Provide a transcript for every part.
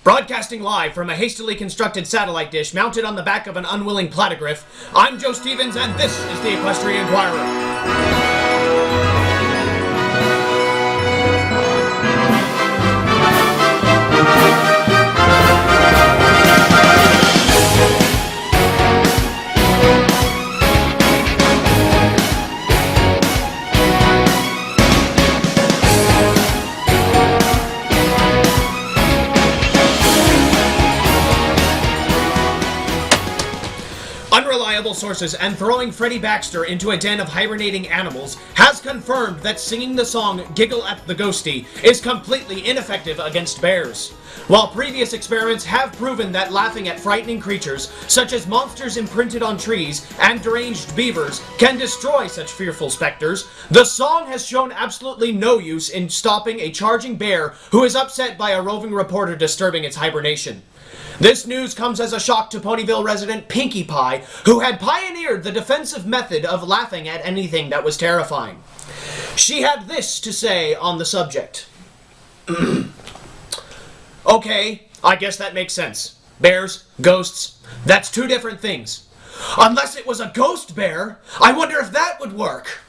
Broadcasting live from a hastily constructed satellite dish mounted on the back of an unwilling platygriff, I'm Joe Stevens, and this is the Equestria Inquirer. Unreliable sources and throwing Freddy Baxter into a den of hibernating animals has confirmed that singing the song Giggle at the Ghostie is completely ineffective against bears. While previous experiments have proven that laughing at frightening creatures, such as monsters imprinted on trees and deranged beavers, can destroy such fearful specters, the song has shown absolutely no use in stopping a charging bear who is upset by a roving reporter disturbing its hibernation. This news comes as a shock to Ponyville resident Pinkie Pie, who had pioneered the defensive method of laughing at anything that was terrifying. She had this to say on the subject. Okay, I guess that makes sense. Bears, ghosts, that's two different things. Unless it was a ghost bear, I wonder if that would work.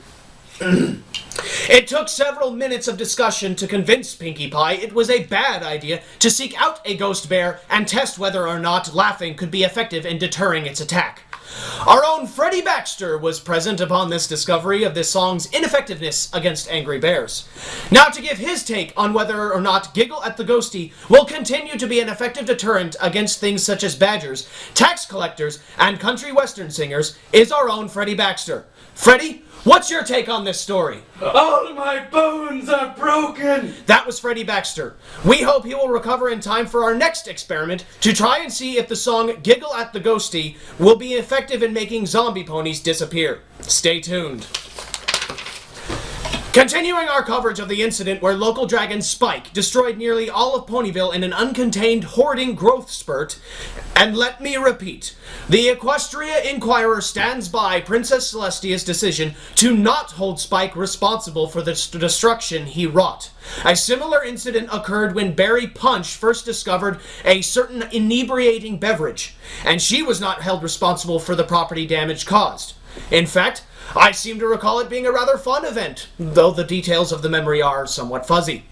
It took several minutes of discussion to convince Pinkie Pie it was a bad idea to seek out a ghost bear and test whether or not laughing could be effective in deterring its attack. Our own Freddy Baxter was present upon this discovery of this song's ineffectiveness against angry bears. Now to give his take on whether or not Giggle at the Ghostie will continue to be an effective deterrent against things such as badgers, tax collectors, and country western singers is our own Freddy Baxter. Freddy, what's your take on this story? All my bones are broken! That was Freddy Baxter. We hope he will recover in time for our next experiment to try and see if the song Giggle at the Ghostie will be effective in making zombie ponies disappear. Stay tuned. Continuing our coverage of the incident where local dragon Spike destroyed nearly all of Ponyville in an uncontained hoarding growth spurt, and let me repeat, the Equestria Inquirer stands by Princess Celestia's decision to not hold Spike responsible for the destruction he wrought. A similar incident occurred when Barry Punch first discovered a certain inebriating beverage, and she was not held responsible for the property damage caused. In fact, I seem to recall it being a rather fun event, though the details of the memory are somewhat fuzzy.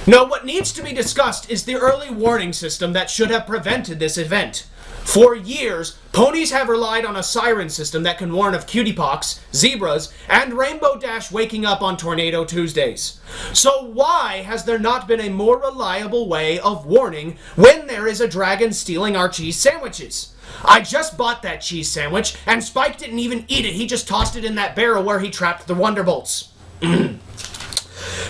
No, what needs to be discussed is the early warning system that should have prevented this event. For years, ponies have relied on a siren system that can warn of cutie pox, zebras, and Rainbow Dash waking up on Tornado Tuesdays. So why has there not been a more reliable way of warning when there is a dragon stealing our cheese sandwiches? I just bought that cheese sandwich, and Spike didn't even eat it. He just tossed it in that barrel where he trapped the Wonderbolts.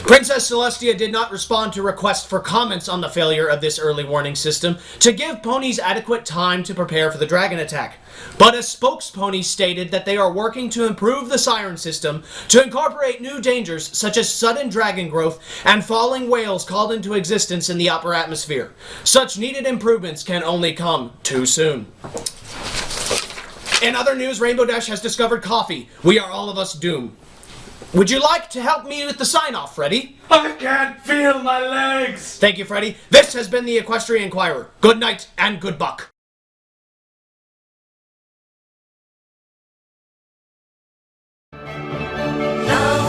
Princess Celestia did not respond to requests for comments on the failure of this early warning system to give ponies adequate time to prepare for the dragon attack. But a spokespony stated that they are working to improve the siren system to incorporate new dangers such as sudden dragon growth and falling whales called into existence in the upper atmosphere. Such needed improvements can only come too soon. In other news, Rainbow Dash has discovered coffee. We are all of us doomed. Would you like to help me with the sign-off, Freddy? I can't feel my legs! Thank you, Freddy. This has been the Equestria Inquirer. Good night and good buck. The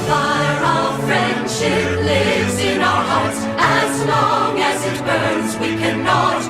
fire of friendship lives in our hearts. As long as it burns, we cannot